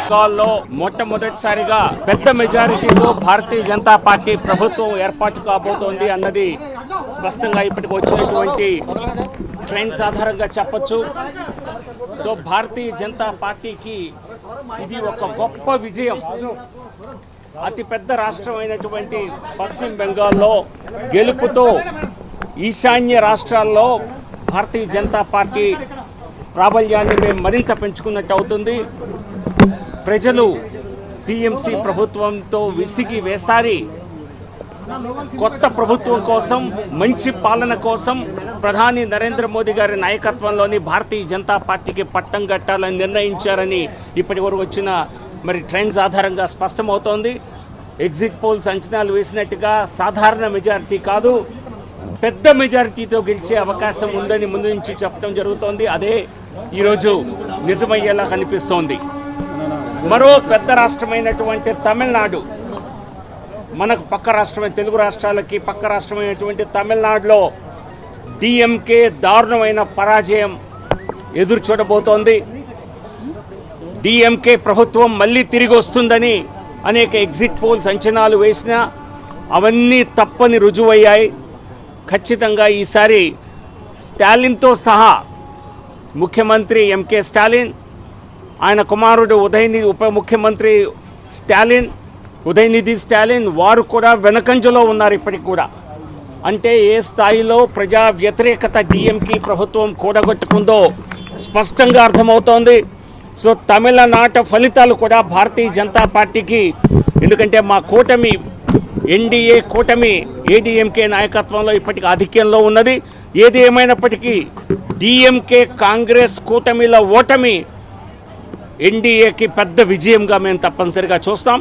బెంగాల్లో మొట్టమొదటిసారిగా పెద్ద మెజారిటీతో భారతీయ జనతా పార్టీ ప్రభుత్వం ఏర్పాటు కాబోతోంది అన్నది స్పష్టంగా ఇప్పటికి వచ్చినటువంటి ట్రెండ్స్ ఆధారంగా చెప్పొచ్చు. సో భారతీయ జనతా పార్టీకి ఇది ఒక గొప్ప విజయం. అతిపెద్ద రాష్ట్రం అయినటువంటి పశ్చిమ బెంగాల్లో గెలుపుతో ఈశాన్య రాష్ట్రాల్లో భారతీయ జనతా పార్టీ ప్రాబల్యాన్ని మేము మరింత పెంచుకున్నట్టు అవుతుంది. ప్రజలు టీఎంసీ ప్రభుత్వంతో విసిగి వేసారి కొత్త ప్రభుత్వం కోసం, మంచి పాలన కోసం ప్రధాని నరేంద్ర మోదీ గారి నాయకత్వంలోని భారతీయ జనతా పార్టీకి పట్టం కట్టాలని నిర్ణయించారని ఇప్పటి వరకు వచ్చిన ట్రెండ్స్ ఆధారంగా స్పష్టమవుతోంది. ఎగ్జిట్ పోల్స్ అంచనాలు వేసినట్టుగా సాధారణ మెజారిటీ కాదు, పెద్ద మెజారిటీతో గెలిచే అవకాశం ఉందని ముందు నుంచి చెప్పడం జరుగుతోంది. అదే ఈరోజు నిజమయ్యేలా కనిపిస్తోంది. మరో పెద్ద రాష్ట్రమైనటువంటి తమిళనాడు, మనకు పక్క రాష్ట్రమైన తెలుగు రాష్ట్రాలకి పక్క రాష్ట్రమైనటువంటి తమిళనాడులో డిఎంకే దారుణమైన పరాజయం ఎదురు చూడబోతోంది. డిఎంకే ప్రభుత్వం మళ్ళీ తిరిగి వస్తుందని అనేక ఎగ్జిట్ పోల్స్ అంచనాలు వేసినా అవన్నీ తప్పని రుజువయ్యాయి. ఖచ్చితంగా ఈసారి స్టాలిన్తో సహా ముఖ్యమంత్రి ఎంకే స్టాలిన్, ఆయన కుమారుడు ఉప ముఖ్యమంత్రి స్టాలిన్, ఉదయనిధి స్టాలిన్, వారు కూడా వెనకంజలో ఉన్నారు ఇప్పటికి కూడా. అంటే ఏ స్థాయిలో ప్రజా వ్యతిరేకత డిఎంకే ప్రభుత్వం కూడగొట్టుకుందో స్పష్టంగా అర్థమవుతోంది. సో తమిళనాట ఫలితాలు కూడా భారతీయ జనతా పార్టీకి, ఎందుకంటే మా కూటమి ఎన్డీఏ కూటమి ఏడీఎంకే నాయకత్వంలో ఇప్పటికి ఆధిక్యంలో ఉన్నది. ఏది ఏమైనప్పటికీ డిఎంకే కాంగ్రెస్ కూటమిల ఓటమి ఎన్డీఏకి పెద్ద విజయంగా మేము తప్పనిసరిగా చూస్తాం.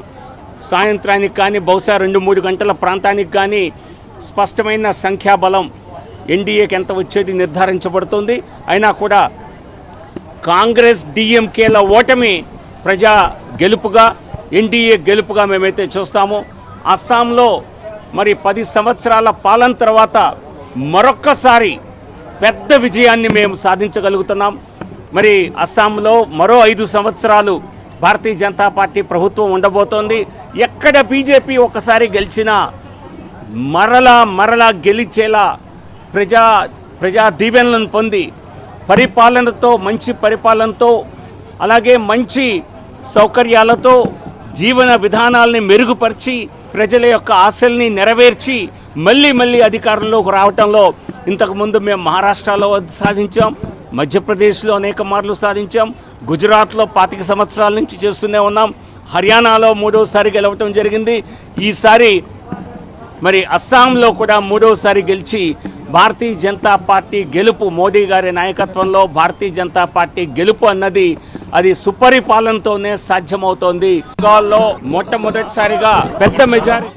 సాయంత్రానికి కానీ బహుశా 2-3 గంటల ప్రాంతానికి కానీ స్పష్టమైన సంఖ్యాబలం ఎన్డీఏకి ఎంత వచ్చేది నిర్ధారించబడుతుంది. అయినా కూడా కాంగ్రెస్ డిఎంకేల ఓటమి ప్రజా గెలుపుగా, ఎన్డీఏ గెలుపుగా మేమైతే చూస్తాము. అస్సాంలో 10 సంవత్సరాల పాలన తర్వాత మరొక్కసారి పెద్ద విజయాన్ని మేము సాధించగలుగుతున్నాం. అస్సాంలో మరో 5 సంవత్సరాలు భారతీయ జనతా పార్టీ ప్రభుత్వం ఉండబోతోంది. ఎక్కడ బీజేపీ ఒకసారి గెలిచినా మరలా గెలిచేలా ప్రజా దీవెనలను పొంది పరిపాలనతో, మంచి పరిపాలనతో, అలాగే మంచి సౌకర్యాలతో జీవన విధానాల్ని మెరుగుపరిచి ప్రజల యొక్క ఆశల్ని నెరవేర్చి మళ్ళీ అధికారంలోకి రావటంలో ఇంతకుముందు మేము మహారాష్ట్రలో సాధించాం, మధ్యప్రదేశ్లో అనేక మార్లు సాధించాం, గుజరాత్లో 25 సంవత్సరాల నుంచి చేస్తూనే ఉన్నాం, హర్యానాలో 3వసారి గెలవటం జరిగింది. ఈసారి అస్సాంలో కూడా 3వసారి గెలిచి భారతీయ జనతా పార్టీ గెలుపు, మోదీ గారి నాయకత్వంలో భారతీయ జనతా పార్టీ గెలుపు అన్నది అది సుపరిపాలనతోనే సాధ్యమవుతోంది. బెంగాల్లో మొట్టమొదటిసారిగా పెద్ద మెజారిటీ